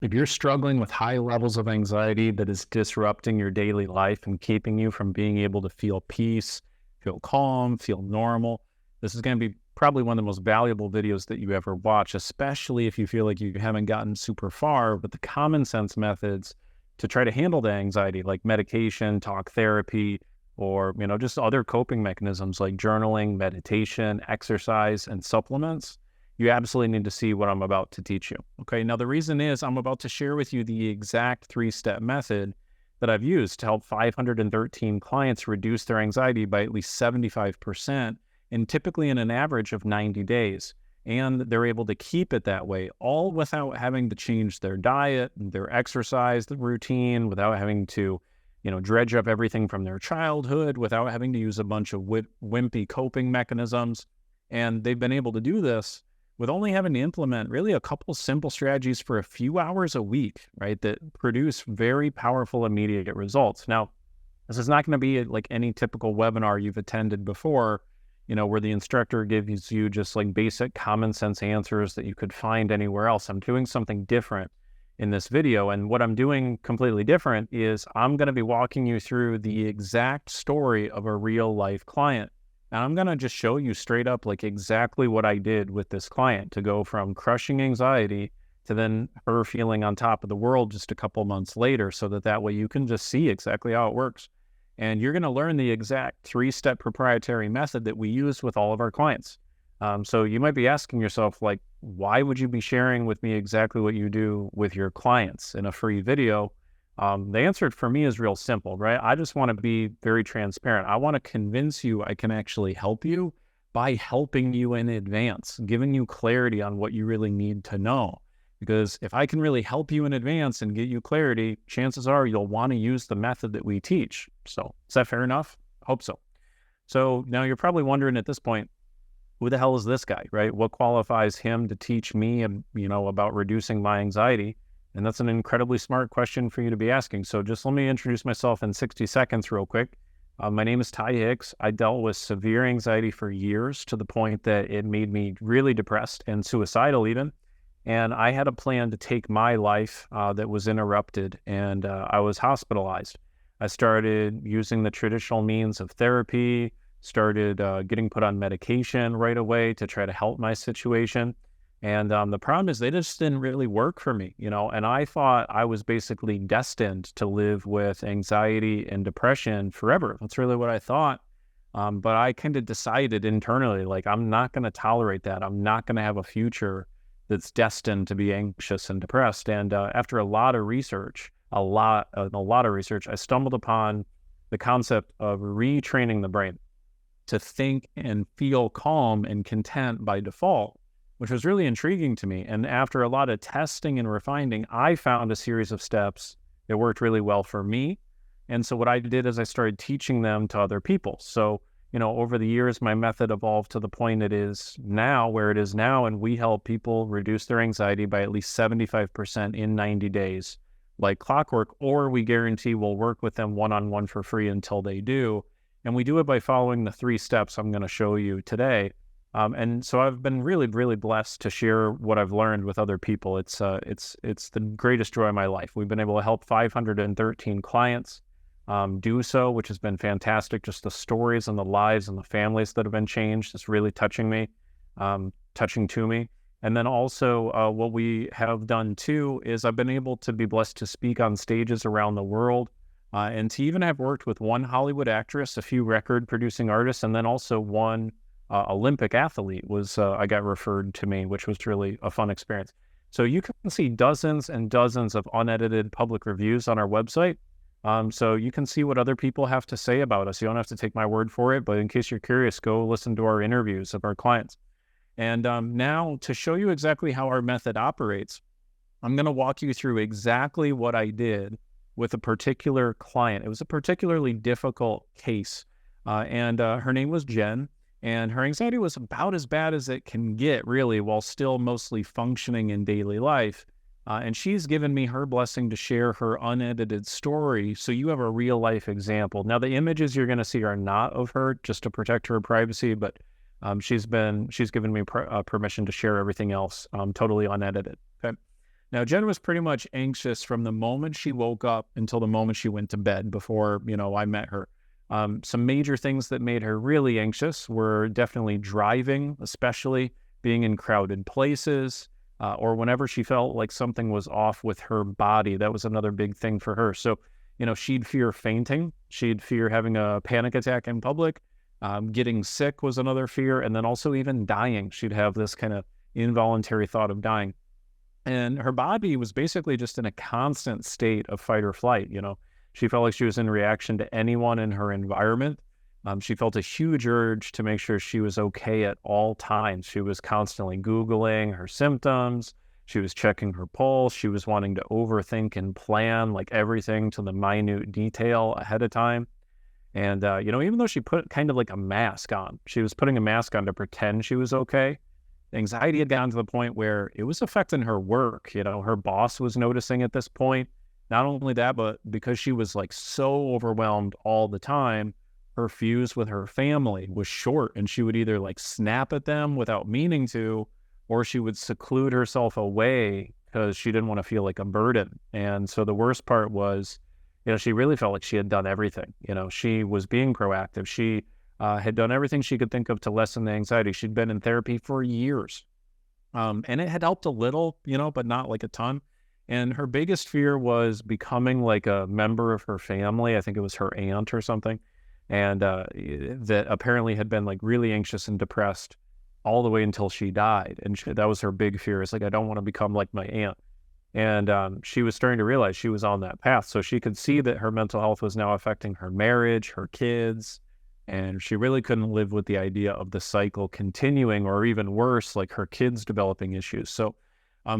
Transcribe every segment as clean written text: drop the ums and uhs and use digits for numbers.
If you're struggling with high levels of anxiety that is disrupting your daily life and keeping you from being able to feel peace, feel calm, feel normal, this is going to be probably one of the most valuable videos that you ever watch, especially if you feel like you haven't gotten super far with the common sense methods to try to handle the anxiety, like medication, talk therapy, or, just other coping mechanisms like journaling, meditation, exercise, and supplements. You absolutely need to see what I'm about to teach you. Okay, now the reason is I'm about to share with you the exact three-step method that I've used to help 513 clients reduce their anxiety by at least 75%, and typically in an average of 90 days. And they're able to keep it that way, all without having to change their diet, their exercise, the routine, without having to, dredge up everything from their childhood, without having to use a bunch of wimpy coping mechanisms. And they've been able to do this with only having to implement really a couple simple strategies for a few hours a week, right, that produce very powerful immediate results. Now, this is not going to be like any typical webinar you've attended before, where the instructor gives you just like basic common sense answers that you could find anywhere else. I'm doing something different in this video. And what I'm doing completely different is I'm going to be walking you through the exact story of a real life client. And I'm going to just show you straight up like exactly what I did with this client to go from crushing anxiety to then her feeling on top of the world just a couple months later, so that way you can just see exactly how it works. And you're going to learn the exact three-step proprietary method that we use with all of our clients. So you might be asking yourself, like, why would you be sharing with me exactly what you do with your clients in a free video? The answer for me is real simple, right? I just want to be very transparent. I want to convince you I can actually help you by helping you in advance, giving you clarity on what you really need to know. Because if I can really help you in advance and get you clarity, chances are you'll want to use the method that we teach. So is that fair enough? Hope so. So now you're probably wondering at this point, who the hell is this guy, right? What qualifies him to teach me, about reducing my anxiety? And that's an incredibly smart question for you to be asking. So just let me introduce myself in 60 seconds real quick. My name is Ty Hicks. I dealt with severe anxiety for years to the point that it made me really depressed and suicidal even. And I had a plan to take my life that was interrupted, and I was hospitalized. I started using the traditional means of therapy, started getting put on medication right away to try to help my situation. And the problem is they just didn't really work for me, and I thought I was basically destined to live with anxiety and depression forever. That's really what I thought. But I kind of decided internally, like, I'm not going to tolerate that. I'm not going to have a future that's destined to be anxious and depressed. And after a lot of research, I stumbled upon the concept of retraining the brain to think and feel calm and content by default, which was really intriguing to me. And after a lot of testing and refining, I found a series of steps that worked really well for me. And so what I did is I started teaching them to other people. So, over the years, my method evolved to the point it is now, where it is now, and we help people reduce their anxiety by at least 75% in 90 days, like clockwork, or we guarantee we'll work with them one-on-one for free until they do. And we do it by following the 3 steps I'm going to show you today. And so I've been really, really blessed to share what I've learned with other people. It's the greatest joy of my life. We've been able to help 513 clients do so, which has been fantastic. Just the stories and the lives and the families that have been changed is really touching to me. And then also what we have done too is I've been able to be blessed to speak on stages around the world and to even have worked with one Hollywood actress, a few record producing artists, and then also one Olympic athlete I got referred to me, which was really a fun experience. So you can see dozens and dozens of unedited public reviews on our website. So you can see what other people have to say about us. You don't have to take my word for it, but in case you're curious, go listen to our interviews of our clients. And now to show you exactly how our method operates, I'm going to walk you through exactly what I did with a particular client. It was a particularly difficult case. And her name was Jen. And her anxiety was about as bad as it can get, really, while still mostly functioning in daily life. And she's given me her blessing to share her unedited story, so you have a real-life example. Now, the images you're going to see are not of her, just to protect her privacy, but she's given me permission to share everything else totally unedited. Okay. Now, Jen was pretty much anxious from the moment she woke up until the moment she went to bed before, I met her. Some major things that made her really anxious were definitely driving, especially being in crowded places, or whenever she felt like something was off with her body. That was another big thing for her. So, she'd fear fainting. She'd fear having a panic attack in public. Getting sick was another fear. And then also even dying. She'd have this kind of involuntary thought of dying. And her body was basically just in a constant state of fight or flight. She felt like she was in reaction to anyone in her environment. She felt a huge urge to make sure she was okay at all times. She was constantly Googling her symptoms. She was checking her pulse. She was wanting to overthink and plan like everything to the minute detail ahead of time. And, even though she put kind of like a mask on, she was putting a mask on to pretend she was okay. Anxiety had gotten to the point where it was affecting her work. Her boss was noticing at this point. Not only that, but because she was like so overwhelmed all the time, her fuse with her family was short, and she would either like snap at them without meaning to, or she would seclude herself away because she didn't want to feel like a burden. And so the worst part was, she really felt like she had done everything. She was being proactive. She had done everything she could think of to lessen the anxiety. She'd been in therapy for years. And it had helped a little, but not like a ton. And her biggest fear was becoming like a member of her family. I think it was her aunt or something. And that apparently had been like really anxious and depressed all the way until she died. And that was her big fear. It's like, I don't want to become like my aunt. And she was starting to realize she was on that path. So she could see that her mental health was now affecting her marriage, her kids. And she really couldn't live with the idea of the cycle continuing, or even worse, like her kids developing issues. So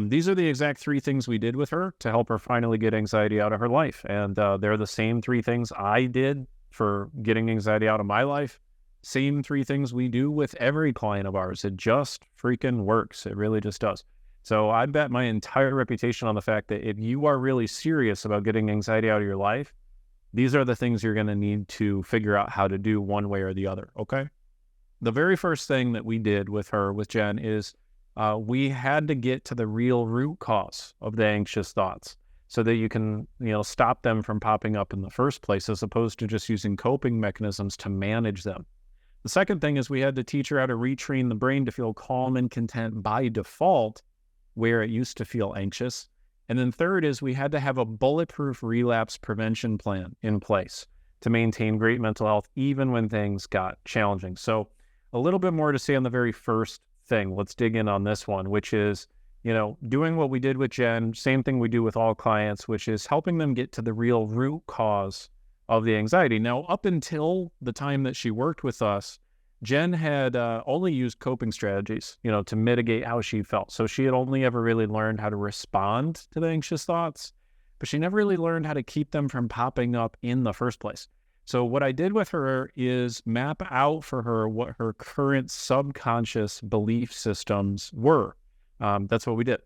these are the exact 3 things we did with her to help her finally get anxiety out of her life. And they're the same 3 things I did for getting anxiety out of my life. Same 3 things we do with every client of ours. It just freaking works. It really just does. So I bet my entire reputation on the fact that if you are really serious about getting anxiety out of your life, these are the things you're going to need to figure out how to do one way or the other, okay? The very first thing that we did with Jen, is we had to get to the real root cause of the anxious thoughts so that you can, stop them from popping up in the first place, as opposed to just using coping mechanisms to manage them. The second thing is we had to teach her how to retrain the brain to feel calm and content by default, where it used to feel anxious. And then third is we had to have a bulletproof relapse prevention plan in place to maintain great mental health, even when things got challenging. So a little bit more to say on the very first thing. Let's dig in on this one, which is, doing what we did with Jen, same thing we do with all clients, which is helping them get to the real root cause of the anxiety. Now, up until the time that she worked with us, Jen had only used coping strategies, to mitigate how she felt. So she had only ever really learned how to respond to the anxious thoughts, but she never really learned how to keep them from popping up in the first place. So what I did with her is map out for her what her current subconscious belief systems were. That's what we did.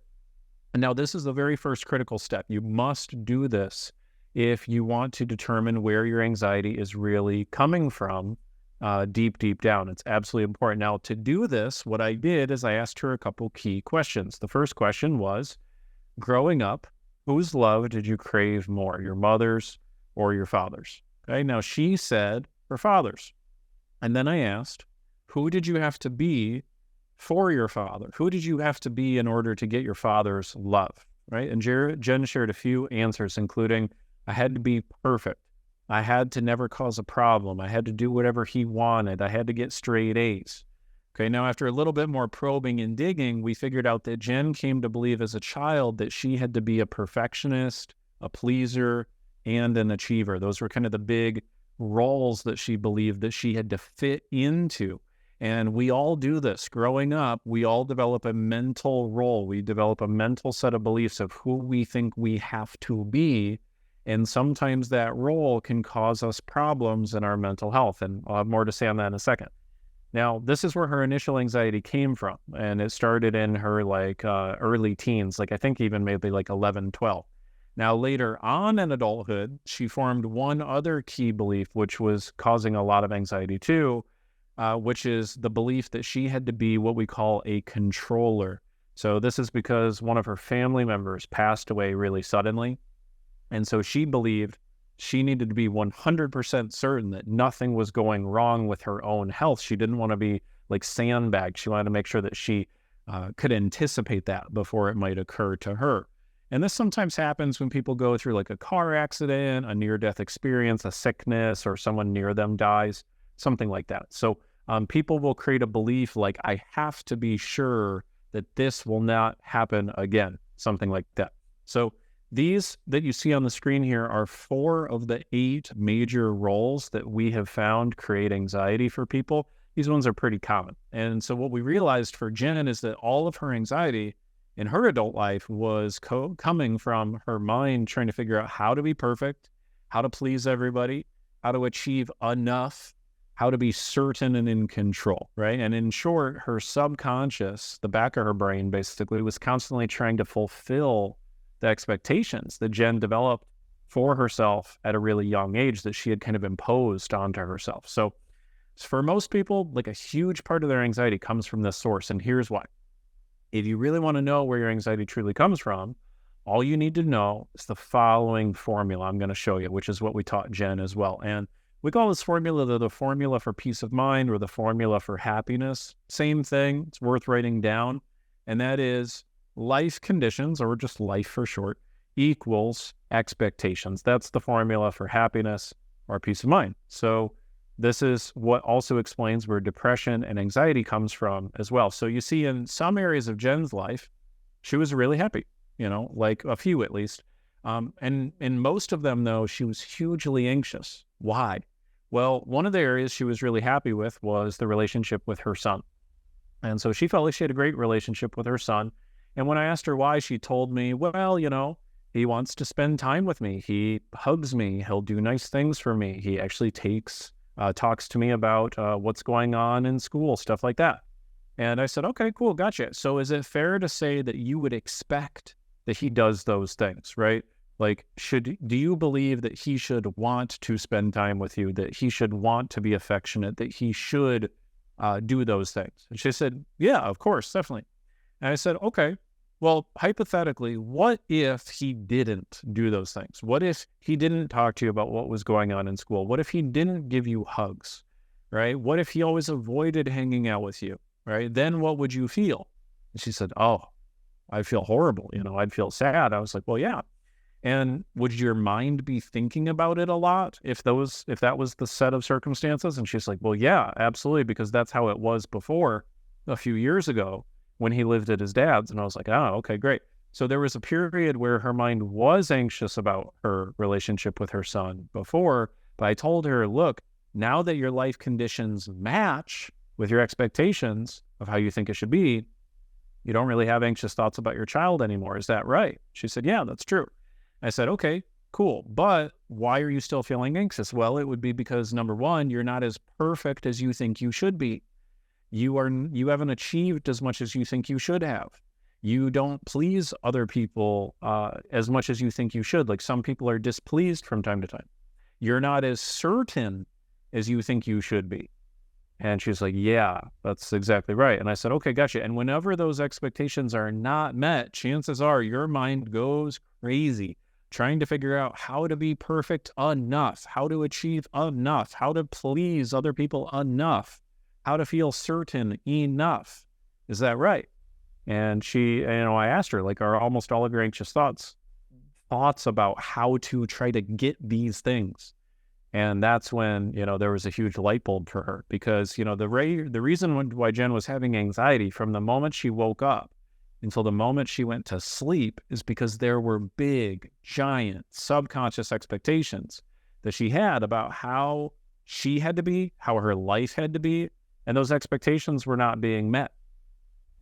And now this is the very first critical step. You must do this if you want to determine where your anxiety is really coming from. Deep down. It's absolutely important. Now, to do this, what I did is I asked her a couple key questions. The first question was, growing up, whose love did you crave more, your mother's or your father's? Okay, now she said her father's. And then I asked, who did you have to be for your father? Who did you have to be in order to get your father's love, right? And Jen shared a few answers, including, I had to be perfect. I had to never cause a problem. I had to do whatever he wanted. I had to get straight A's. Okay, now after a little bit more probing and digging, we figured out that Jen came to believe as a child that she had to be a perfectionist, a pleaser, and an achiever. Those were kind of the big roles that she believed that she had to fit into. And we all do this. Growing up, we all develop a mental role. We develop a mental set of beliefs of who we think we have to be. And sometimes that role can cause us problems in our mental health. And I'll have more to say on that in a second. Now, this is where her initial anxiety came from. And it started in her early teens, I think even maybe 11, 12. Now, later on in adulthood, she formed one other key belief, which was causing a lot of anxiety too, which is the belief that she had to be what we call a controller. So this is because one of her family members passed away really suddenly. And so she believed she needed to be 100% certain that nothing was going wrong with her own health. She didn't want to be like sandbagged. She wanted to make sure that she could anticipate that before it might occur to her. And this sometimes happens when people go through like a car accident, a near-death experience, a sickness, or someone near them dies, something like that. So people will create a belief like, I have to be sure that this will not happen again, something like that. So these that you see on the screen here are 4 of the 8 major roles that we have found create anxiety for people. These ones are pretty common. And so what we realized for Jen is that all of her anxiety in her adult life was coming from her mind trying to figure out how to be perfect, how to please everybody, how to achieve enough, how to be certain and in control, right? And in short, her subconscious, the back of her brain basically, was constantly trying to fulfill the expectations that Jen developed for herself at a really young age that she had kind of imposed onto herself. So for most people, like a huge part of their anxiety comes from this source. And here's why. If you really want to know where your anxiety truly comes from, all you need to know is the following formula I'm going to show you, which is what we taught Jen as well. And we call this formula the formula for peace of mind or the formula for happiness. Same thing. It's worth writing down. And that is life conditions, or just life for short, equals expectations. That's the formula for happiness or peace of mind. So this is what also explains where depression and anxiety comes from as well. So you see in some areas of Jen's life, she was really happy, like a few at least. And in most of them, though, she was hugely anxious. Why? Well, one of the areas she was really happy with was the relationship with her son. And so she felt like she had a great relationship with her son. And when I asked her why, she told me, well, he wants to spend time with me. He hugs me. He'll do nice things for me. He actually talks to me about what's going on in school, stuff like that. And I said, okay, cool, gotcha. So is it fair to say that you would expect that he does those things, right? Like, do you believe that he should want to spend time with you, that he should want to be affectionate, that he should do those things? And she said, yeah, of course, definitely. And I said, okay, well, hypothetically, what if he didn't do those things? What if he didn't talk to you about what was going on in school? What if he didn't give you hugs, right? What if he always avoided hanging out with you, right? Then what would you feel? And she said, oh, I'd feel horrible. I'd feel sad. I was like, well, yeah. And would your mind be thinking about it a lot if that was the set of circumstances? And she's like, well, yeah, absolutely, because that's how it was before a few years ago when he lived at his dad's. And I was like, oh, okay, great. So there was a period where her mind was anxious about her relationship with her son before, but I told her, look, now that your life conditions match with your expectations of how you think it should be, you don't really have anxious thoughts about your child anymore. Is that right? She said, yeah, that's true. I said, okay, cool. But why are you still feeling anxious? Well, it would be because, number one, you're not as perfect as you think you should be. You haven't achieved as much as you think you should have. You don't please other people as much as you think you should. Like, some people are displeased from time to time. You're not as certain as you think you should be. And she's like, yeah, that's exactly right. And I said, okay, gotcha. And whenever those expectations are not met, chances are your mind goes crazy trying to figure out how to be perfect enough, how to achieve enough, how to please other people enough, how to feel certain enough. Is that right? And she, I asked her, like, are almost all of your anxious thoughts about how to try to get these things? And that's when, there was a huge light bulb for her, because, the reason why Jen was having anxiety from the moment she woke up until the moment she went to sleep is because there were big, giant subconscious expectations that she had about how she had to be, how her life had to be, and those expectations were not being met.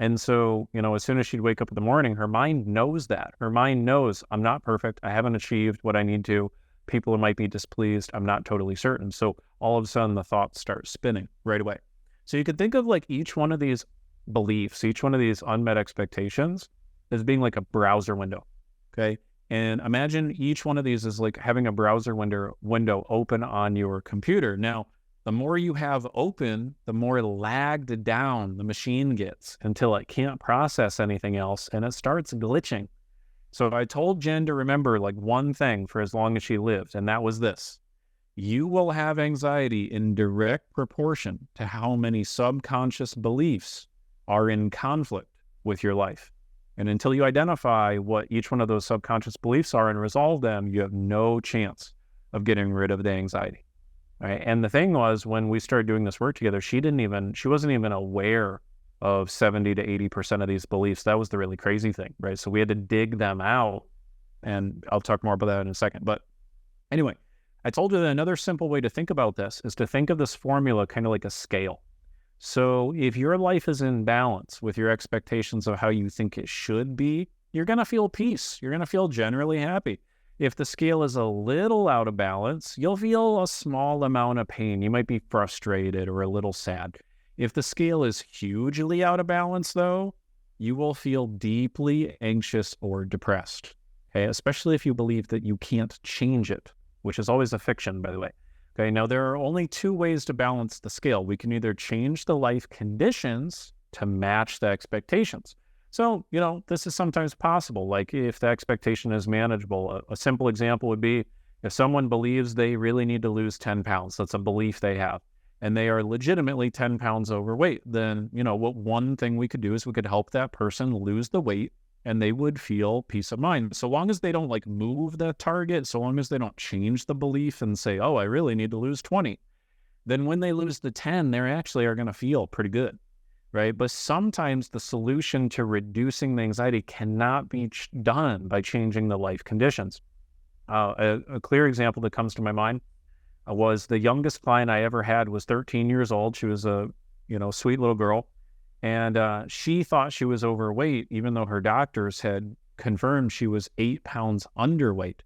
And so, as soon as she'd wake up in the morning, her mind knows that. Her mind knows, I'm not perfect. I haven't achieved what I need to. People might be displeased. I'm not totally certain. So all of a sudden, the thoughts start spinning right away. So you could think of like each one of these beliefs, each one of these unmet expectations as being like a browser window, okay? And imagine each one of these is like having a browser window open on your computer. Now, The more you have open, the more lagged down the machine gets until it can't process anything else and it starts glitching. So I told Jen to remember like one thing for as long as she lived, and that was this. You will have anxiety in direct proportion to how many subconscious beliefs are in conflict with your life. And until you identify what each one of those subconscious beliefs are and resolve them, you have no chance of getting rid of the anxiety. Right? And the thing was, when we started doing this work together, she wasn't even aware of 70 to 80% of these beliefs. That was the really crazy thing, right? So we had to dig them out, and I'll talk more about that in a second. But anyway, I told her that another simple way to think about this is to think of this formula kind of like a scale. So if your life is in balance with your expectations of how you think it should be, you're going to feel peace. You're going to feel generally happy. If the scale is a little out of balance, you'll feel a small amount of pain. You might be frustrated or a little sad. If the scale is hugely out of balance, though, you will feel deeply anxious or depressed, okay? Especially if you believe that you can't change it, which is always a fiction, by the way. Okay, now there are only two ways to balance the scale. We can either change the life conditions to match the expectations. So, this is sometimes possible. Like if the expectation is manageable, a simple example would be if someone believes they really need to lose 10 pounds, that's a belief they have, and they are legitimately 10 pounds overweight, then, what one thing we could do is we could help that person lose the weight and they would feel peace of mind. So long as they don't move the target, so long as they don't change the belief and say, oh, I really need to lose 20, then when they lose the 10, they actually are going to feel pretty good. Right? But sometimes the solution to reducing the anxiety cannot be done by changing the life conditions. A clear example that comes to my mind was the youngest client I ever had was 13 years old. She was a, sweet little girl. And she thought she was overweight, even though her doctors had confirmed she was 8 pounds underweight.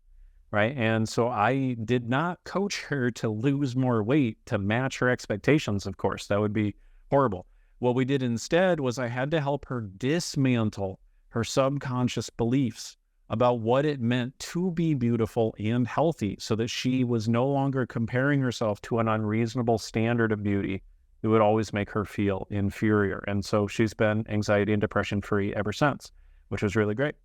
Right? And so I did not coach her to lose more weight to match her expectations, of course. That would be horrible. What we did instead was I had to help her dismantle her subconscious beliefs about what it meant to be beautiful and healthy so that she was no longer comparing herself to an unreasonable standard of beauty that would always make her feel inferior. And so she's been anxiety and depression free ever since, which was really great.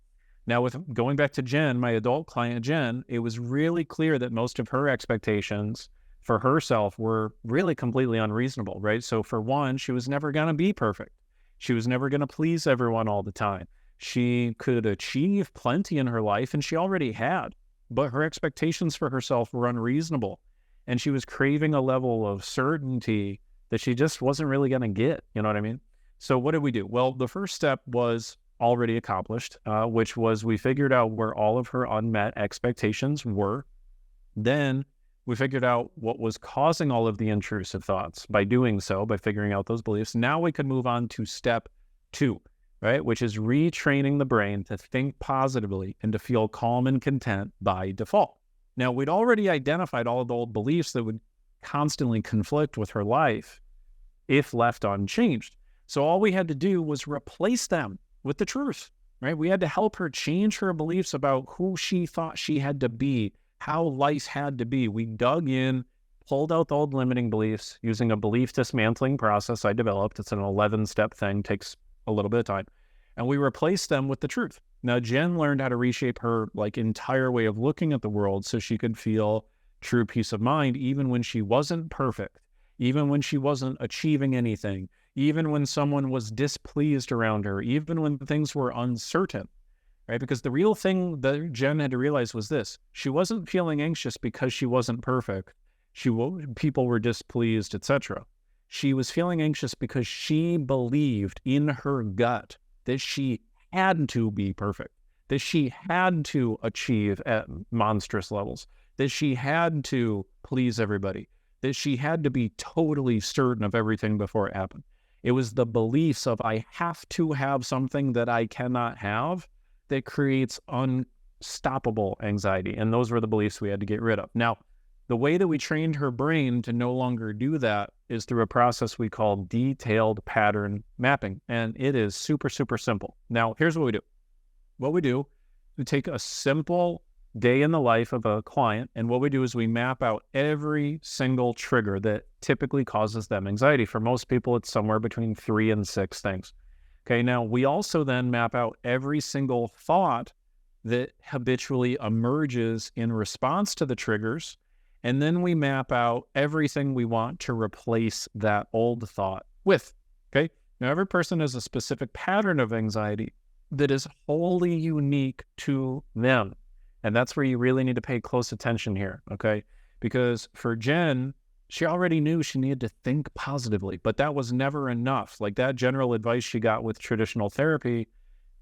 Now, with going back to Jen, my adult client Jen, it was really clear that most of her expectations for herself were really completely unreasonable, right? So for one, she was never going to be perfect. She was never going to please everyone all the time. She could achieve plenty in her life, and she already had, but her expectations for herself were unreasonable. And she was craving a level of certainty that she just wasn't really going to get, you know what I mean? So what did we do? Well, the first step was already accomplished, which was we figured out where all of her unmet expectations were. Then we figured out what was causing all of the intrusive thoughts. By doing so, by figuring out those beliefs, now we could move on to step 2, right? Which is retraining the brain to think positively and to feel calm and content by default. Now, we'd already identified all of the old beliefs that would constantly conflict with her life if left unchanged. So all we had to do was replace them with the truth, right? We had to help her change her beliefs about who she thought she had to be, how life had to be. We dug in, pulled out the old limiting beliefs using a belief dismantling process I developed. It's an 11-step thing, takes a little bit of time. And we replaced them with the truth. Now, Jen learned how to reshape her entire way of looking at the world so she could feel true peace of mind, even when she wasn't perfect, even when she wasn't achieving anything, even when someone was displeased around her, even when things were uncertain. Right? Because the real thing that Jen had to realize was this: she wasn't feeling anxious because she wasn't perfect. People were displeased, etc. She was feeling anxious because she believed in her gut that she had to be perfect, that she had to achieve at monstrous levels, that she had to please everybody, that she had to be totally certain of everything before it happened. It was the beliefs of I have to have something that I cannot have that creates unstoppable anxiety. And those were the beliefs we had to get rid of. Now, the way that we trained her brain to no longer do that is through a process we call detailed pattern mapping. And it is super, super simple. Now, here's what we do. We take a simple day in the life of a client. And what we do is we map out every single trigger that typically causes them anxiety. For most people, it's somewhere between 3 and 6 things. Okay, now we also then map out every single thought that habitually emerges in response to the triggers. And then we map out everything we want to replace that old thought with. Okay, now every person has a specific pattern of anxiety that is wholly unique to them. And that's where you really need to pay close attention here, okay? Because for Jen, she already knew she needed to think positively, but that was never enough. Like that general advice she got with traditional therapy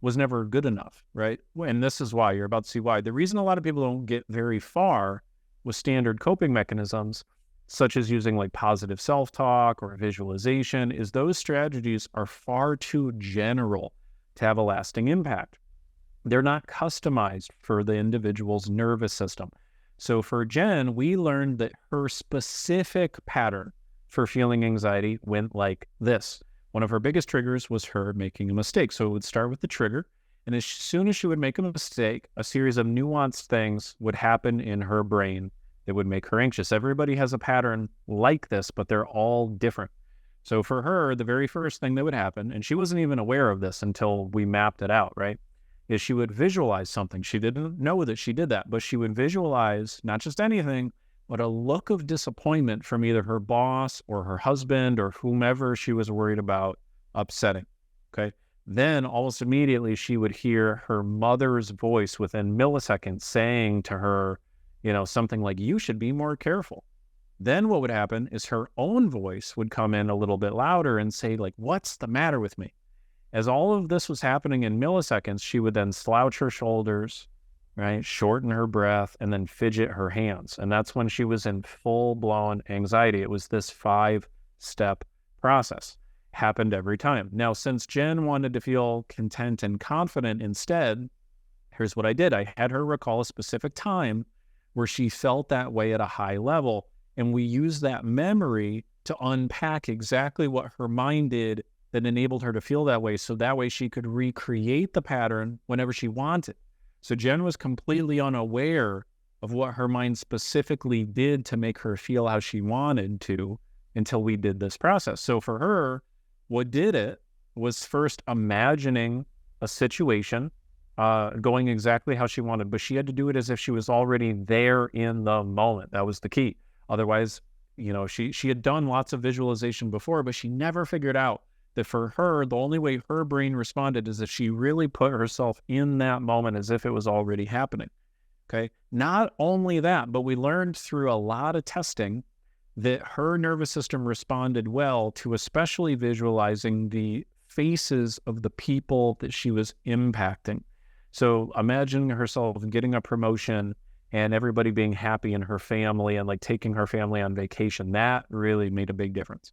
was never good enough, right? And this is why, you're about to see why. The reason a lot of people don't get very far with standard coping mechanisms, such as using like positive self-talk or visualization, is those strategies are far too general to have a lasting impact. They're not customized for the individual's nervous system. So for Jen, we learned that her specific pattern for feeling anxiety went like this. One of her biggest triggers was her making a mistake. So it would start with the trigger, and as soon as she would make a mistake, a series of nuanced things would happen in her brain that would make her anxious. Everybody has a pattern like this, but they're all different. So for her, the very first thing that would happen, and she wasn't even aware of this until we mapped it out, right, is she would visualize something. She didn't know that she did that, but she would visualize not just anything, but a look of disappointment from either her boss or her husband or whomever she was worried about upsetting, okay? Then almost immediately she would hear her mother's voice within milliseconds saying to her, something like, you should be more careful. Then what would happen is her own voice would come in a little bit louder and say, like, what's the matter with me? As all of this was happening in milliseconds, she would then slouch her shoulders, right, shorten her breath, and then fidget her hands. And that's when she was in full-blown anxiety. It was this 5-step process. Happened every time. Now, since Jen wanted to feel content and confident instead, here's what I did. I had her recall a specific time where she felt that way at a high level. And we used that memory to unpack exactly what her mind did that enabled her to feel that way. So that way she could recreate the pattern whenever she wanted. So Jen was completely unaware of what her mind specifically did to make her feel how she wanted to until we did this process. So for her, what did it was first imagining a situation going exactly how she wanted, but she had to do it as if she was already there in the moment. That was the key. Otherwise, she had done lots of visualization before, but she never figured out that for her, the only way her brain responded is if she really put herself in that moment as if it was already happening, okay? Not only that, but we learned through a lot of testing that her nervous system responded well to especially visualizing the faces of the people that she was impacting. So imagining herself getting a promotion and everybody being happy in her family and like taking her family on vacation, that really made a big difference.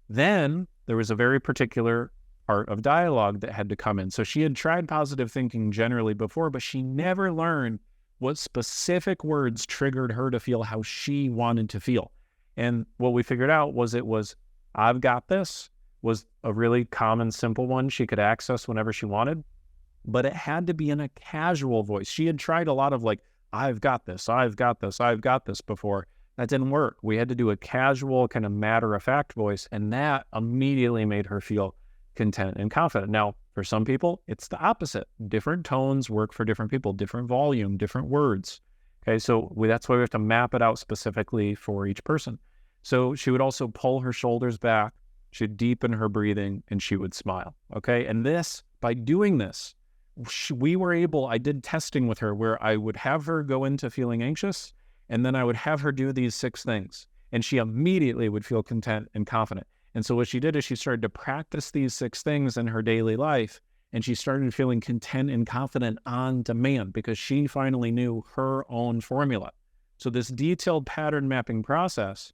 Then there was a very particular part of dialogue that had to come in. So she had tried positive thinking generally before, but she never learned what specific words triggered her to feel how she wanted to feel. And what we figured out was I've got this, was a really common, simple one she could access whenever she wanted, but it had to be in a casual voice. She had tried a lot of like, I've got this, I've got this, I've got this before. That didn't work. We had to do a casual kind of matter-of-fact voice, and that immediately made her feel content and confident. Now, for some people, it's the opposite. Different tones work for different people, different volume, different words. Okay, so that's why we have to map it out specifically for each person. So she would also pull her shoulders back, she'd deepen her breathing, and she would smile. Okay, and by doing this, I did testing with her where I would have her go into feeling anxious, and then I would have her do these 6 things, and she immediately would feel content and confident. And so what she did is she started to practice these 6 things in her daily life, and she started feeling content and confident on demand because she finally knew her own formula. So this detailed pattern mapping process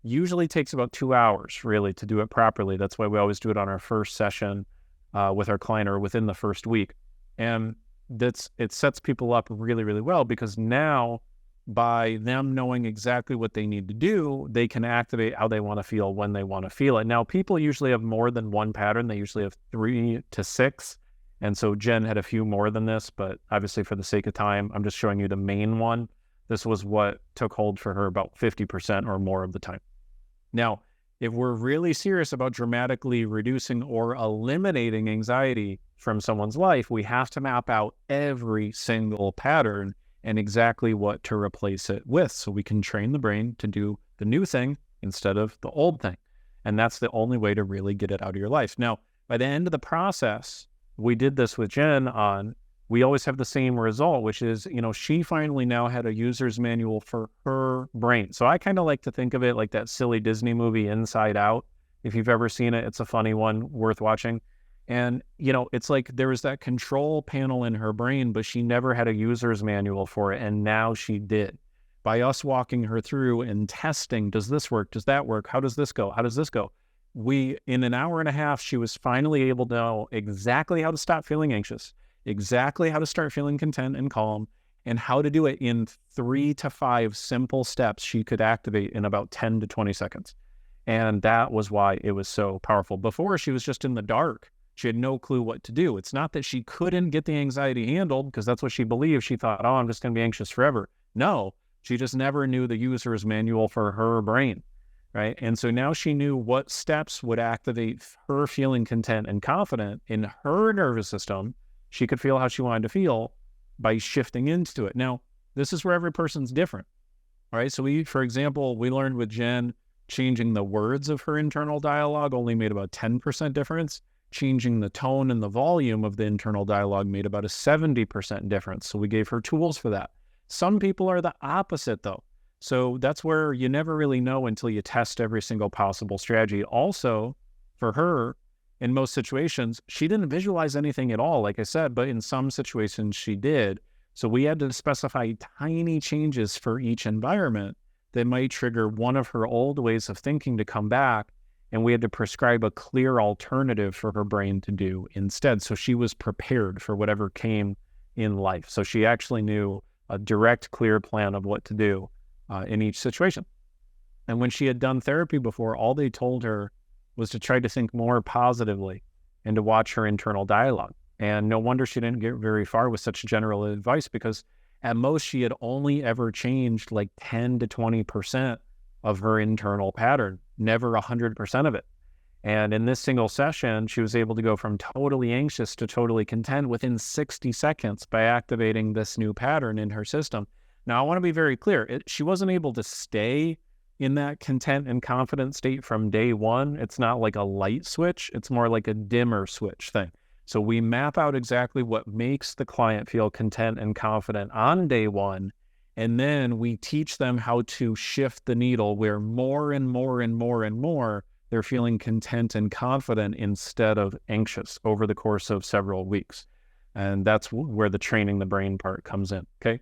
usually takes about 2 hours really to do it properly. That's why we always do it on our first session with our client or within the first week. And it sets people up really, really well because now by them knowing exactly what they need to do, they can activate how they want to feel when they want to feel it. Now, people usually have more than one pattern. They usually have 3 to 6. And so Jen had a few more than this, but obviously for the sake of time, I'm just showing you the main one. This was what took hold for her about 50% or more of the time. Now, if we're really serious about dramatically reducing or eliminating anxiety from someone's life, we have to map out every single pattern and exactly what to replace it with so we can train the brain to do the new thing instead of the old thing. And that's the only way to really get it out of your life. Now, by the end of the process, we did this with Jen we always have the same result, which is, she finally now had a user's manual for her brain. So I kind of like to think of it like that silly Disney movie Inside Out. If you've ever seen it, it's a funny one worth watching. And, it's like there was that control panel in her brain, but she never had a user's manual for it. And now she did. By us walking her through and testing, does this work? Does that work? How does this go? How does this go? In an hour and a half, she was finally able to know exactly how to stop feeling anxious, exactly how to start feeling content and calm, and how to do it in 3 to 5 simple steps she could activate in about 10 to 20 seconds. And that was why it was so powerful. Before, she was just in the dark. She had no clue what to do. It's not that she couldn't get the anxiety handled, because that's what she believed. She thought, oh, I'm just going to be anxious forever. No, she just never knew the user's manual for her brain, right? And so now she knew what steps would activate her feeling content and confident in her nervous system. She could feel how she wanted to feel by shifting into it. Now, this is where every person's different, all right? So for example, we learned with Jen, changing the words of her internal dialogue only made about 10% difference. Changing the tone and the volume of the internal dialogue made about a 70% difference. So we gave her tools for that. Some people are the opposite though. So that's where you never really know until you test every single possible strategy. Also, for her, in most situations, she didn't visualize anything at all, like I said, but in some situations she did. So we had to specify tiny changes for each environment that might trigger one of her old ways of thinking to come back. And we had to prescribe a clear alternative for her brain to do instead. So she was prepared for whatever came in life. So she actually knew a direct, clear plan of what to do in each situation. And when she had done therapy before, all they told her was to try to think more positively and to watch her internal dialogue. And no wonder she didn't get very far with such general advice, because at most she had only ever changed like 10 to 20% of her internal pattern, never 100% of it. And in this single session, she was able to go from totally anxious to totally content within 60 seconds by activating this new pattern in her system. Now, I want to be very clear. She wasn't able to stay in that content and confident state from day one. It's not like a light switch. It's more like a dimmer switch thing. So we map out exactly what makes the client feel content and confident on day one. And then we teach them how to shift the needle where more and more and more and more they're feeling content and confident instead of anxious over the course of several weeks. And that's where the training the brain part comes in, okay?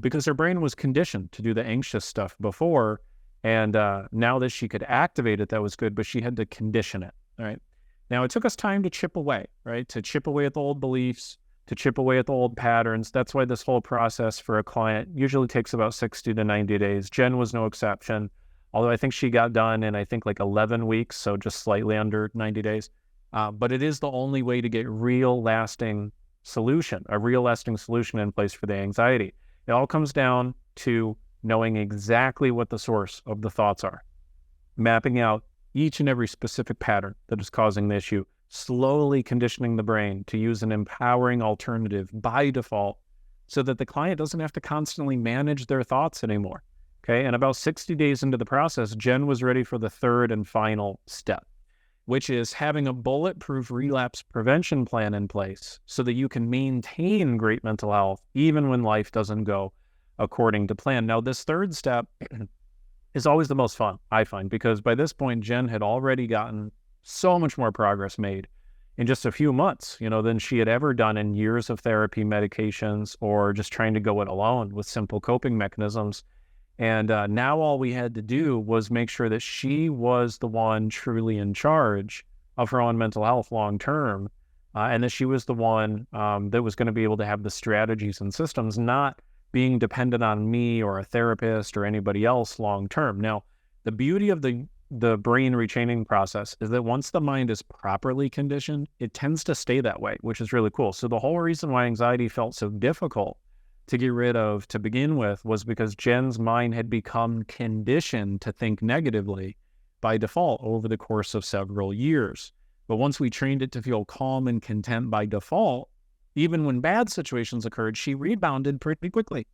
Because her brain was conditioned to do the anxious stuff before, and now that she could activate it, that was good, but she had to condition it, all right? Now, it took us time to chip away, right? To chip away at the old beliefs, to chip away at the old patterns. That's why this whole process for a client usually takes about 60 to 90 days. Jen was no exception, although I think she got done in, I think, like 11 weeks, so just slightly under 90 days. But it is the only way to get a real lasting solution in place for the anxiety. It all comes down to knowing exactly what the source of the thoughts are, mapping out each and every specific pattern that is causing the issue, slowly conditioning the brain to use an empowering alternative by default so that the client doesn't have to constantly manage their thoughts anymore. Okay. And about 60 days into the process, Jen was ready for the third and final step, which is having a bulletproof relapse prevention plan in place so that you can maintain great mental health even when life doesn't go according to plan. Now, this third step is always the most fun, I find, because by this point, Jen had already gotten so much more progress made in just a few months, than she had ever done in years of therapy, medications, or just trying to go it alone with simple coping mechanisms. And now all we had to do was make sure that she was the one truly in charge of her own mental health long term, and that she was the one that was going to be able to have the strategies and systems, not being dependent on me or a therapist or anybody else long term. Now, the beauty of the the brain retraining process is that once the mind is properly conditioned, it tends to stay that way, which is really cool. So the whole reason why anxiety felt so difficult to get rid of to begin with was because Jen's mind had become conditioned to think negatively by default over the course of several years. But once we trained it to feel calm and content by default, even when bad situations occurred, she rebounded pretty quickly.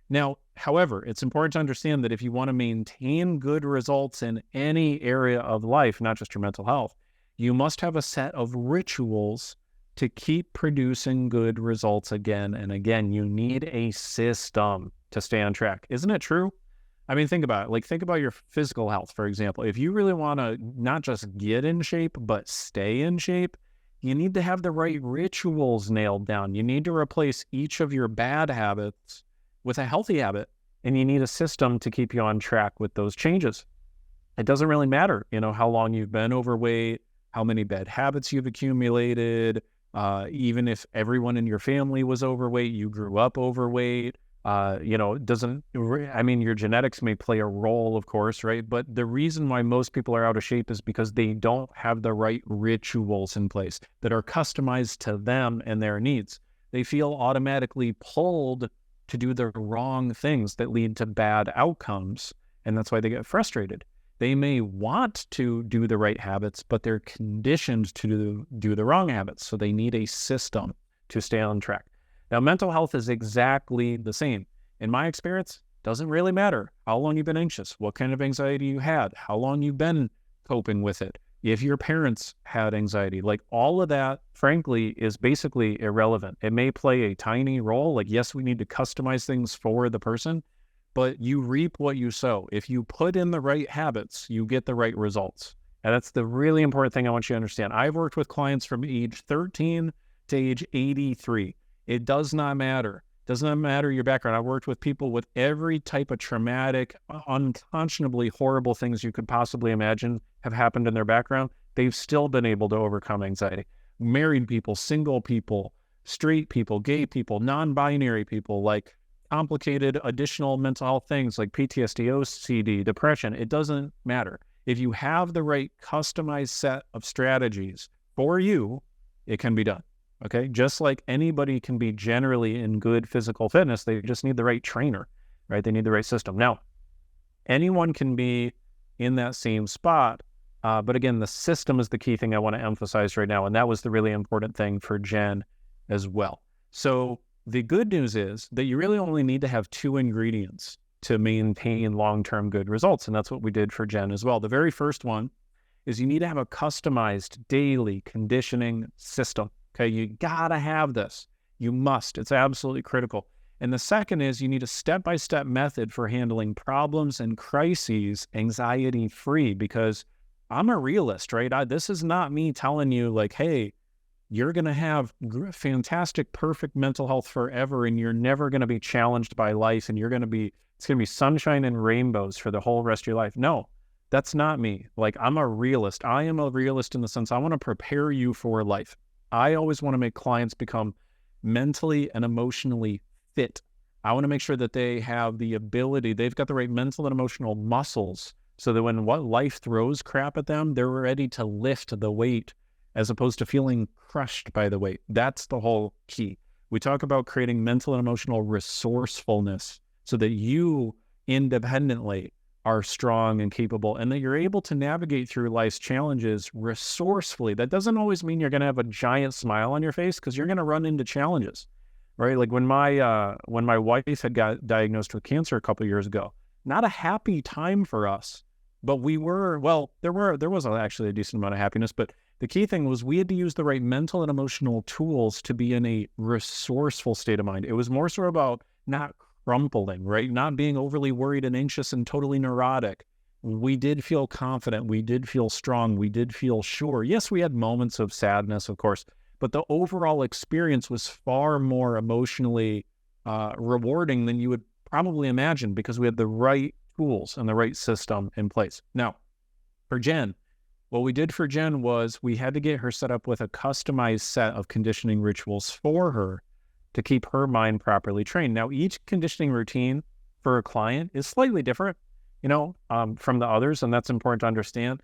Now, however, it's important to understand that if you want to maintain good results in any area of life, not just your mental health, you must have a set of rituals to keep producing good results again and again. You need a system to stay on track. Isn't it true? I mean, think about it. Like, think about your physical health, for example. If you really want to not just get in shape, but stay in shape, you need to have the right rituals nailed down. You need to replace each of your bad habits with a healthy habit, and you need a system to keep you on track with those changes. It doesn't really matter, how long you've been overweight, how many bad habits you've accumulated, even if everyone in your family was overweight, you grew up overweight, your genetics may play a role, of course, right? But the reason why most people are out of shape is because they don't have the right rituals in place that are customized to them and their needs. They feel automatically pulled to do the wrong things that lead to bad outcomes, and that's why they get frustrated. They may want to do the right habits, but they're conditioned to do the wrong habits, so they need a system to stay on track. Now, mental health is exactly the same. In my experience, doesn't really matter how long you've been anxious, what kind of anxiety you had, how long you've been coping with it, if your parents had anxiety, like all of that, frankly, is basically irrelevant. It may play a tiny role. Like, yes, we need to customize things for the person, but you reap what you sow. If you put in the right habits, you get the right results. And that's the really important thing I want you to understand. I've worked with clients from age 13 to age 83. It does not matter. It does not matter your background. I've worked with people with every type of traumatic, unconscionably horrible things you could possibly imagine have happened in their background. They've still been able to overcome anxiety. Married people, single people, straight people, gay people, non-binary people, like complicated additional mental health things like PTSD, OCD, depression. It doesn't matter. If you have the right customized set of strategies for you, it can be done. Okay, just like anybody can be generally in good physical fitness, they just need the right trainer, right? They need the right system. Now, anyone can be in that same spot, but again, the system is the key thing I want to emphasize right now, and that was the really important thing for Jen as well. So the good news is that you really only need to have two ingredients to maintain long-term good results, and that's what we did for Jen as well. The very first one is you need to have a customized daily conditioning system. Okay, you gotta have this. You must. It's absolutely critical. And the second is you need a step-by-step method for handling problems and crises anxiety-free, because I'm a realist, right? This is not me telling you like, hey, you're going to have fantastic, perfect mental health forever, and you're never going to be challenged by life, and it's going to be sunshine and rainbows for the whole rest of your life. No, that's not me. Like, I'm a realist. I am a realist in the sense I want to prepare you for life. I always want to make clients become mentally and emotionally fit. I want to make sure that they have the ability, they've got the right mental and emotional muscles so that when what life throws crap at them, they're ready to lift the weight as opposed to feeling crushed by the weight. That's the whole key. We talk about creating mental and emotional resourcefulness so that you independently are strong and capable, and that you're able to navigate through life's challenges resourcefully. That doesn't always mean you're going to have a giant smile on your face, because you're going to run into challenges, right? Like when my wife had got diagnosed with cancer a couple of years ago, not a happy time for us, but there was actually a decent amount of happiness, but the key thing was we had to use the right mental and emotional tools to be in a resourceful state of mind. It was more so about not crumpling, right? Not being overly worried and anxious and totally neurotic. We did feel confident. We did feel strong. We did feel sure. Yes, we had moments of sadness, of course, but the overall experience was far more emotionally rewarding than you would probably imagine, because we had the right tools and the right system in place. Now, for Jen, what we did for Jen was we had to get her set up with a customized set of conditioning rituals for her to keep her mind properly trained. Now, each conditioning routine for a client is slightly different. from the others, and that's important to understand.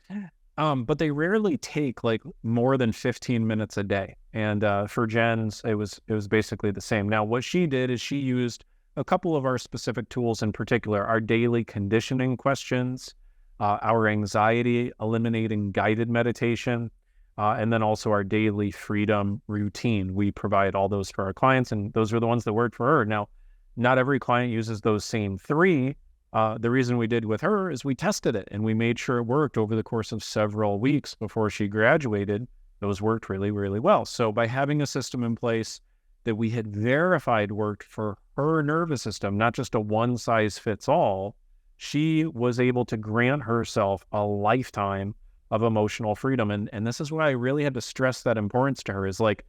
But they rarely take like more than 15 minutes a day. And for Jen's, it was basically the same. Now, what she did is she used a couple of our specific tools, in particular, our daily conditioning questions, our anxiety eliminating guided meditation, and then also our daily freedom routine. We provide all those for our clients, and those are the ones that worked for her. Now, not every client uses those same three. The reason we did with her is we tested it and we made sure it worked over the course of several weeks before she graduated. Those worked really, really well. So by having a system in place that we had verified worked for her nervous system, not just a one-size-fits-all, she was able to grant herself a lifetime of emotional freedom. And this is why I really had to stress that importance to her is like,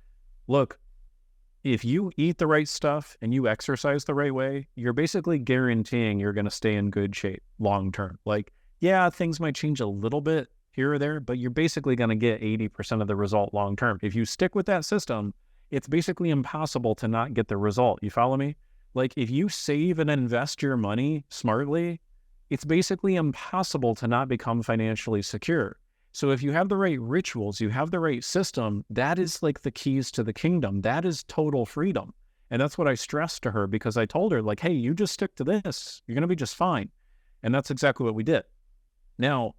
look, if you eat the right stuff and you exercise the right way, you're basically guaranteeing you're going to stay in good shape long term. Like, yeah, things might change a little bit here or there, but you're basically going to get 80% of the result long term. If you stick with that system, it's basically impossible to not get the result. You follow me? Like, if you save and invest your money smartly, it's basically impossible to not become financially secure. So if you have the right rituals, you have the right system, that is like the keys to the kingdom. That is total freedom. And that's what I stressed to her, because I told her, like, hey, you just stick to this. You're going to be just fine. And that's exactly what we did. Now,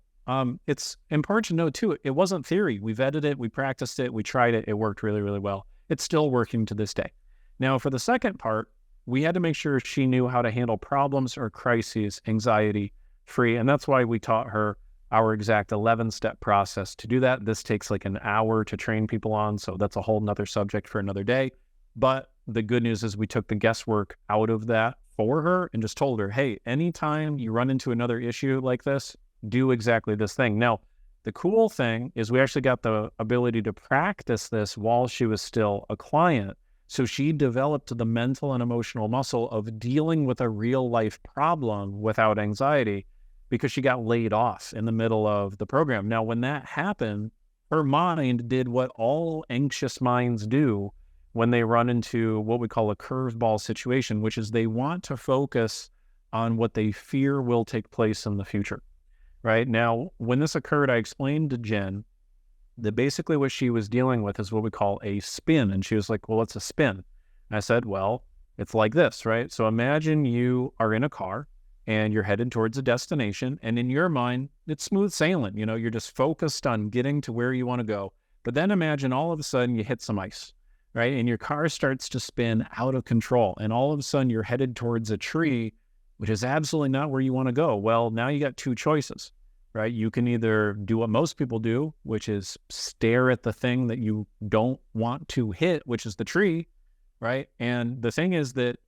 it's important to note too, it wasn't theory. We vetted it, we practiced it, we tried it. It worked really, really well. It's still working to this day. Now, for the second part, we had to make sure she knew how to handle problems or crises, anxiety free. And that's why we taught her our exact 11-step process to do that. This takes like an hour to train people on, so that's a whole nother subject for another day. But the good news is we took the guesswork out of that for her and just told her, hey, anytime you run into another issue like this, do exactly this thing. Now, the cool thing is we actually got the ability to practice this while she was still a client. So she developed the mental and emotional muscle of dealing with a real life problem without anxiety, because she got laid off in the middle of the program. Now, when that happened, her mind did what all anxious minds do when they run into what we call a curveball situation, which is they want to focus on what they fear will take place in the future, right? Now, when this occurred, I explained to Jen that basically what she was dealing with is what we call a spin. And she was like, well, what's a spin? And I said, well, it's like this, right? So imagine you are in a car and you're headed towards a destination, and in your mind, it's smooth sailing. You're just focused on getting to where you want to go. But then imagine all of a sudden you hit some ice, right? And your car starts to spin out of control. And all of a sudden you're headed towards a tree, which is absolutely not where you want to go. Well, now you got two choices, right? You can either do what most people do, which is stare at the thing that you don't want to hit, which is the tree, right? And the thing is that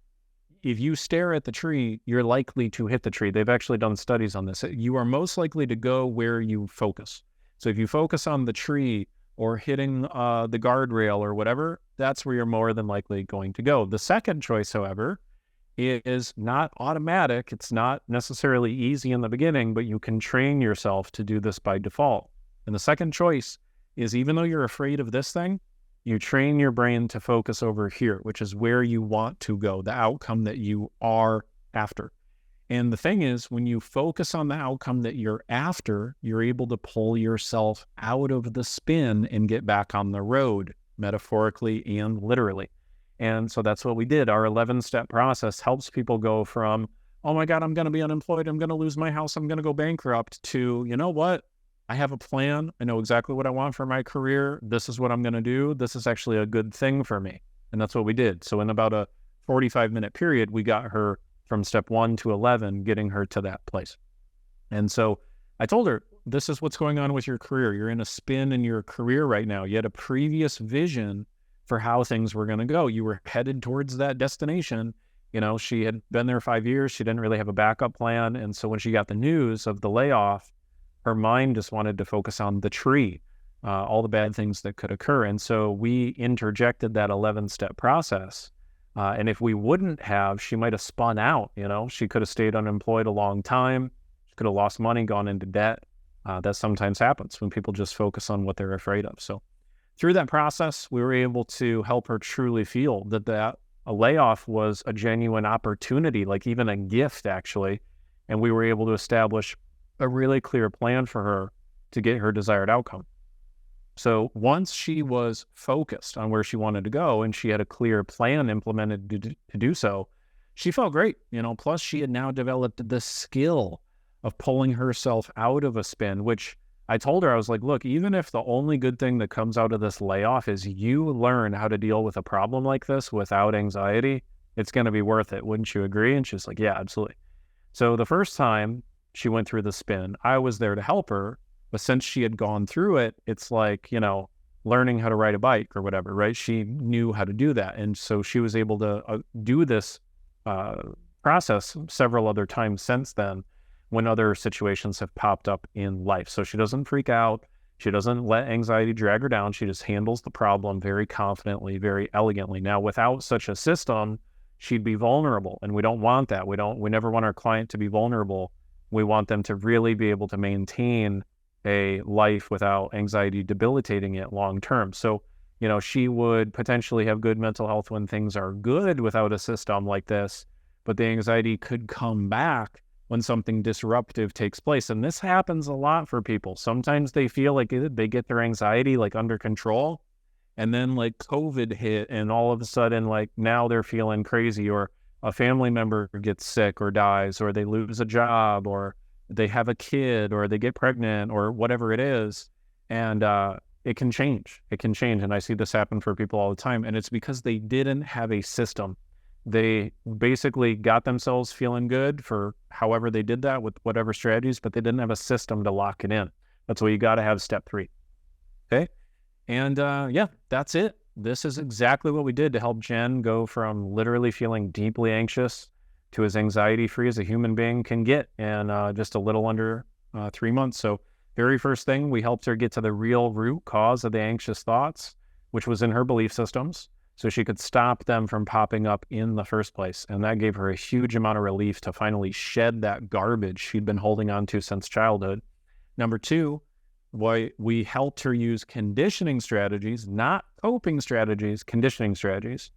if you stare at the tree, you're likely to hit the tree. They've actually done studies on this. You are most likely to go where you focus. So if you focus on the tree or hitting the guardrail or whatever, that's where you're more than likely going to go. The second choice, however, is not automatic. It's not necessarily easy in the beginning, but you can train yourself to do this by default. And the second choice is, even though you're afraid of this thing, you train your brain to focus over here, which is where you want to go, the outcome that you are after. And the thing is, when you focus on the outcome that you're after, you're able to pull yourself out of the spin and get back on the road, metaphorically and literally. And so that's what we did. Our 11-step process helps people go from, oh my God, I'm going to be unemployed, I'm going to lose my house, I'm going to go bankrupt, to, you know what? I have a plan. I know exactly what I want for my career. This is what I'm going to do. This is actually a good thing for me. And that's what we did. So in about a 45-minute period, we got her from step 1 to 11, getting her to that place. And so I told her, this is what's going on with your career. You're in a spin in your career right now. You had a previous vision for how things were going to go. You were headed towards that destination. She had been there 5 years. She didn't really have a backup plan. And so when she got the news of the layoff, her mind just wanted to focus on the tree, all the bad things that could occur. And so we interjected that 11-step process. And if we wouldn't have, she might have spun out. She could have stayed unemployed a long time. She could have lost money, gone into debt. That sometimes happens when people just focus on what they're afraid of. So through that process, we were able to help her truly feel that a layoff was a genuine opportunity, like even a gift, actually. And we were able to establish a really clear plan for her to get her desired outcome. So once she was focused on where she wanted to go and she had a clear plan implemented to do so, she felt great, plus she had now developed the skill of pulling herself out of a spin, which I told her, I was like, look, even if the only good thing that comes out of this layoff is you learn how to deal with a problem like this without anxiety, it's going to be worth it. Wouldn't you agree? And she's like, yeah, absolutely. So the first time she went through the spin, I was there to help her. But since she had gone through it, it's like, learning how to ride a bike or whatever, right? She knew how to do that. And so she was able to do this process several other times since then when other situations have popped up in life. So she doesn't freak out. She doesn't let anxiety drag her down. She just handles the problem very confidently, very elegantly. Now, without such a system, she'd be vulnerable. And we don't want that. We never want our client to be vulnerable. We want them to really be able to maintain a life without anxiety debilitating it long term. So, she would potentially have good mental health when things are good without a system like this, but the anxiety could come back when something disruptive takes place. And this happens a lot for people. Sometimes they feel like they get their anxiety like under control, and then like COVID hit and all of a sudden like now they're feeling crazy, or a family member gets sick or dies, or they lose a job, or they have a kid, or they get pregnant, or whatever it is. And it can change. It can change. And I see this happen for people all the time. And it's because they didn't have a system. They basically got themselves feeling good for however they did that with whatever strategies, but they didn't have a system to lock it in. That's why you got to have step 3. Okay. And that's it. This is exactly what we did to help Jen go from literally feeling deeply anxious to as anxiety-free as a human being can get in just a little under 3 months. So very first thing, we helped her get to the real root cause of the anxious thoughts, which was in her belief systems, so she could stop them from popping up in the first place. And that gave her a huge amount of relief to finally shed that garbage she'd been holding on to since childhood. Number 2, we helped her use conditioning strategies, not coping strategies, conditioning strategies,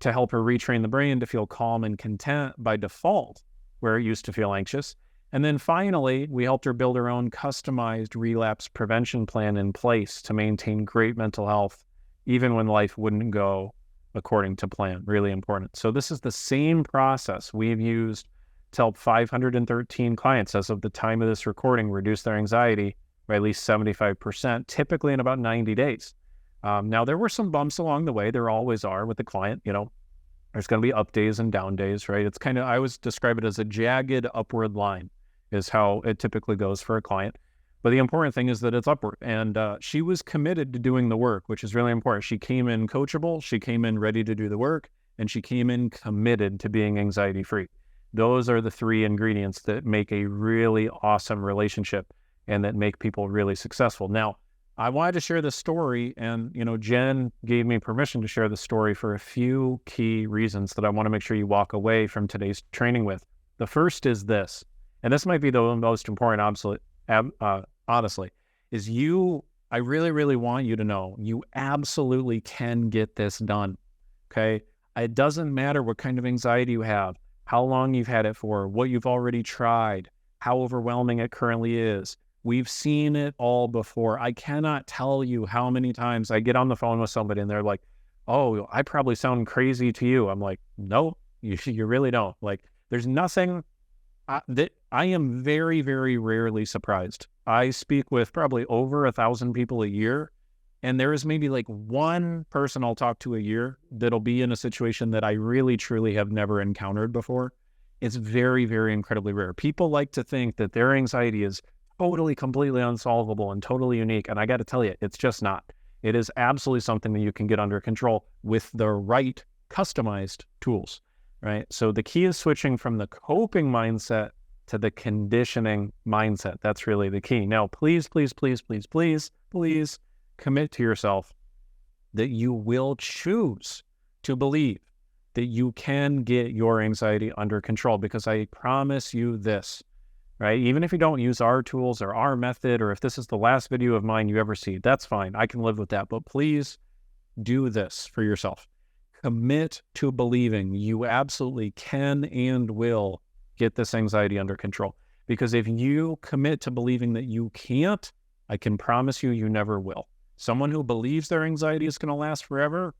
to help her retrain the brain to feel calm and content by default, where it used to feel anxious. And then finally, we helped her build her own customized relapse prevention plan in place to maintain great mental health, even when life wouldn't go according to plan. Really important. So this is the same process we've used to help 513 clients as of the time of this recording reduce their anxiety by at least 75%, typically in about 90 days. Now, there were some bumps along the way. There always are with the client. There's going to be up days and down days, right? It's kind of, I always describe it as a jagged upward line is how it typically goes for a client. But the important thing is that it's upward. And she was committed to doing the work, which is really important. She came in coachable, she came in ready to do the work, and she came in committed to being anxiety-free. Those are the 3 ingredients that make a really awesome relationship and that make people really successful. Now, I wanted to share this story, and Jen gave me permission to share the story for a few key reasons that I want to make sure you walk away from today's training with. The first is this, and this might be the most important, honestly, is I really, really want you to know you absolutely can get this done, okay? It doesn't matter what kind of anxiety you have, how long you've had it for, what you've already tried, how overwhelming it currently is. We've seen it all before. I cannot tell you how many times I get on the phone with somebody and they're like, oh, I probably sound crazy to you. I'm like, no, you really don't. Like, there's nothing that I am very, very rarely surprised. I speak with probably over 1,000 people a year, and there is maybe like one person I'll talk to a year that'll be in a situation that I really, truly have never encountered before. It's very, very incredibly rare. People like to think that their anxiety is totally, completely unsolvable and totally unique. And I got to tell you, it's just not. It is absolutely something that you can get under control with the right customized tools, right? So the key is switching from the coping mindset to the conditioning mindset. That's really the key. Now, please, please, please, please, please, please commit to yourself that you will choose to believe that you can get your anxiety under control, because I promise you this, right? Even if you don't use our tools or our method, or if this is the last video of mine you ever see, that's fine. I can live with that. But please do this for yourself. Commit to believing you absolutely can and will get this anxiety under control. Because if you commit to believing that you can't, I can promise you, you never will. Someone who believes their anxiety is going to last forever,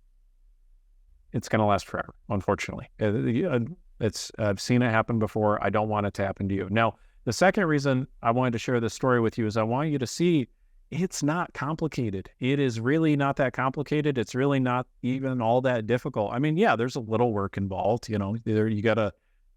it's going to last forever, unfortunately. I've seen it happen before. I don't want it to happen to you. Now, the second reason I wanted to share this story with you is I want you to see it's not complicated. It is really not that complicated. It's really not even all that difficult. I mean, yeah, there's a little work involved. You know, you got to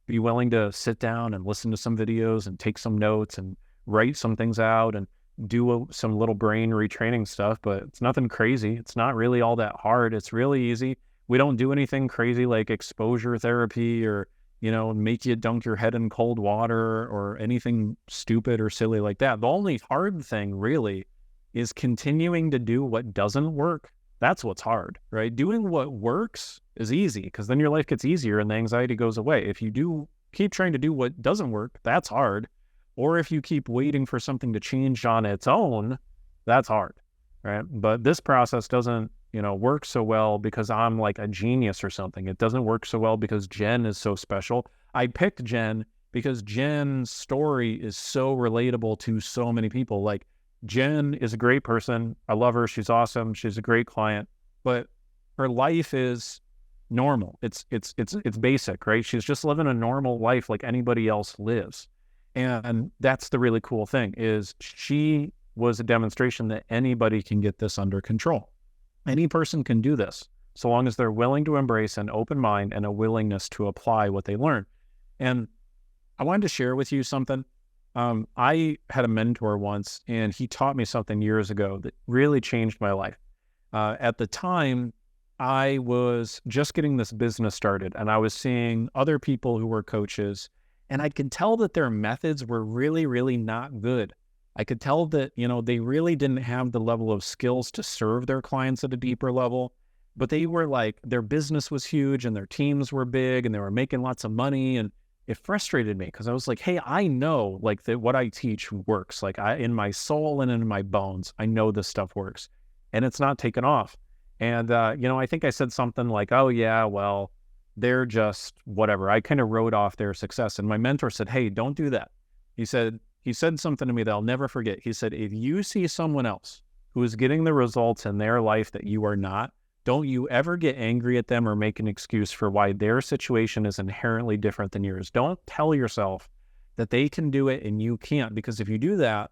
be willing to sit down and listen to some videos and take some notes and write some things out and do some little brain retraining stuff, but it's nothing crazy. It's not really all that hard. It's really easy. We don't do anything crazy like exposure therapy or, you know, make you dunk your head in cold water or anything stupid or silly like that. The only hard thing really is continuing to do what doesn't work. That's what's hard, right? Doing what works is easy because then your life gets easier and the anxiety goes away. If you keep trying to do what doesn't work, that's hard. Or if you keep waiting for something to change on its own, that's hard, right? But this process doesn't, you know, work so well because I'm like a genius or something. It doesn't work so well because Jen is so special. I picked Jen because Jen's story is so relatable to so many people. Like, Jen is a great person. I love her. She's awesome. She's a great client, but her life is normal. It's basic, right? She's just living a normal life like anybody else lives. And that's the really cool thing is she was a demonstration that anybody can get this under control. Any person can do this so long as they're willing to embrace an open mind and a willingness to apply what they learn. And I wanted to share with you something. I had a mentor once, and he taught me something years ago that really changed my life. At the time, I was just getting this business started, and I was seeing other people who were coaches, and I could tell that their methods were really, really not good. I could tell that, you know, they really didn't have the level of skills to serve their clients at a deeper level, but they were like, their business was huge and their teams were big and they were making lots of money. And it frustrated me because I was like, hey, I know like that what I teach works. Like in my soul and in my bones, I know this stuff works and it's not taken off. And, you know, I think I said something like, oh yeah, well, they're just whatever. I kind of wrote off their success. And my mentor said, hey, don't do that. He said something to me that I'll never forget. He said, if you see someone else who is getting the results in their life that you are not, don't you ever get angry at them or make an excuse for why their situation is inherently different than yours. Don't tell yourself that they can do it and you can't, because if you do that,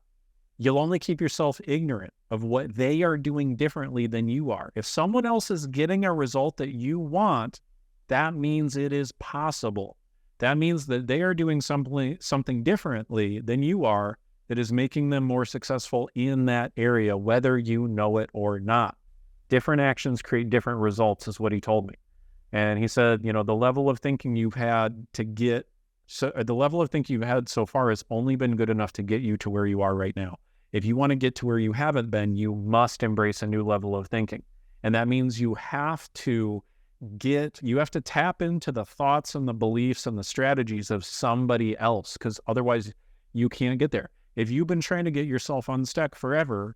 you'll only keep yourself ignorant of what they are doing differently than you are. If someone else is getting a result that you want, that means it is possible. That means that they are doing something differently than you are that is making them more successful in that area, whether you know it or not. Different actions create different results is what he told me. And he said, you know, the level of thinking you've had so far has only been good enough to get you to where you are right now. If you want to get to where you haven't been, you must embrace a new level of thinking. And that means you have to tap into the thoughts and the beliefs and the strategies of somebody else, because otherwise you can't get there. If you've been trying to get yourself unstuck forever,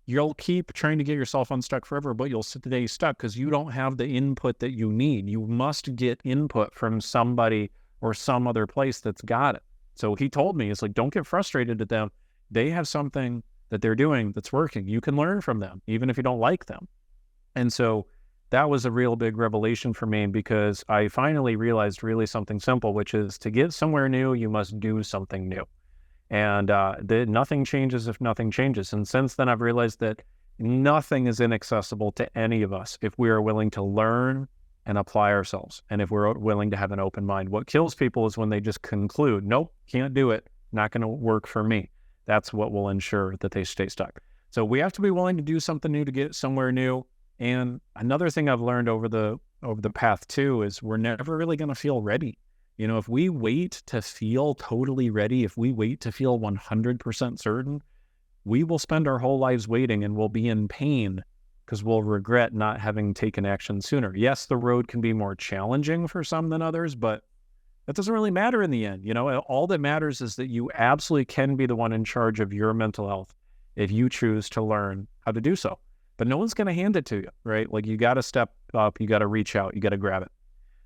you'll keep trying to get yourself unstuck forever, but you'll stay stuck because you don't have the input that you need. You must get input from somebody or some other place that's got it. So he told me, it's like, don't get frustrated at them. They have something that they're doing that's working. You can learn from them, even if you don't like them. And so that was a real big revelation for me, because I finally realized really something simple, which is to get somewhere new, you must do something new. And nothing changes if nothing changes. And since then, I've realized that nothing is inaccessible to any of us if we are willing to learn and apply ourselves, and if we're willing to have an open mind. What kills people is when they just conclude, nope, can't do it, not going to work for me. That's what will ensure that they stay stuck. So we have to be willing to do something new to get somewhere new. And another thing I've learned over the path too is we're never really going to feel ready. You know, if we wait to feel totally ready, if we wait to feel 100% certain, we will spend our whole lives waiting and we'll be in pain because we'll regret not having taken action sooner. Yes, the road can be more challenging for some than others, but that doesn't really matter in the end. You know, all that matters is that you absolutely can be the one in charge of your mental health if you choose to learn how to do so. But no one's going to hand it to you, right? Like, you got to step up, you got to reach out, you got to grab it.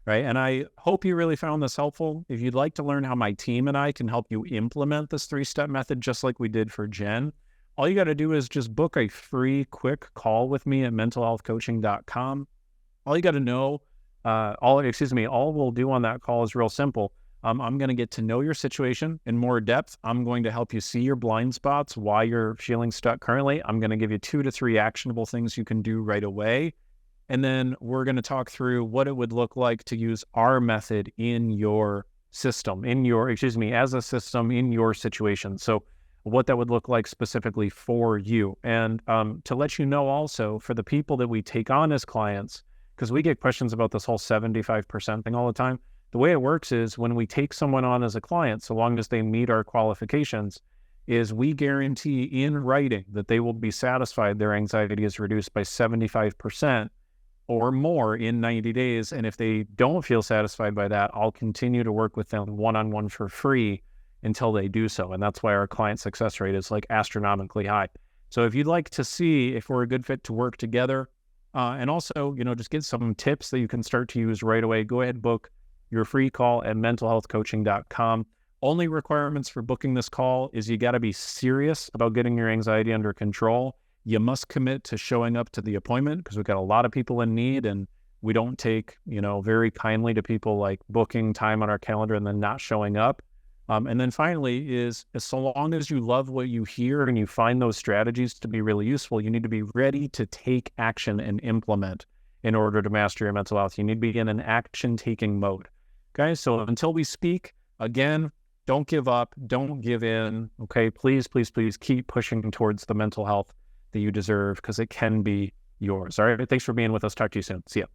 right? And I hope you really found this helpful. If you'd like to learn how my team and I can help you implement this 3-step method, just like we did for Jen, all you got to do is just book a free quick call with me at mentalhealthcoaching.com. All you got to know, all we'll do on that call is real simple. I'm going to get to know your situation in more depth. I'm going to help you see your blind spots, why you're feeling stuck currently. I'm going to give you 2 to 3 actionable things you can do right away. And then we're going to talk through what it would look like to use our method in your system, as a system in your situation. So what that would look like specifically for you. And to let you know also, for the people that we take on as clients, because we get questions about this whole 75% thing all the time. The way it works is when we take someone on as a client, so long as they meet our qualifications, is we guarantee in writing that they will be satisfied their anxiety is reduced by 75% or more in 90 days. And if they don't feel satisfied by that, I'll continue to work with them one-on-one for free until they do so. And that's why our client success rate is like astronomically high. So if you'd like to see if we're a good fit to work together, and also, just get some tips that you can start to use right away, go ahead and book your free call at mentalhealthcoaching.com. Only requirements for booking this call is you got to be serious about getting your anxiety under control. You must commit to showing up to the appointment, because we've got a lot of people in need, and we don't take, very kindly to people like booking time on our calendar and then not showing up. And then finally is, so long as you love what you hear and you find those strategies to be really useful, you need to be ready to take action and implement in order to master your mental health. You need to be in an action-taking mode. Okay, so until we speak, again, don't give up, don't give in, okay? Please, please, please keep pushing towards the mental health that you deserve, because it can be yours. All right, thanks for being with us. Talk to you soon. See ya.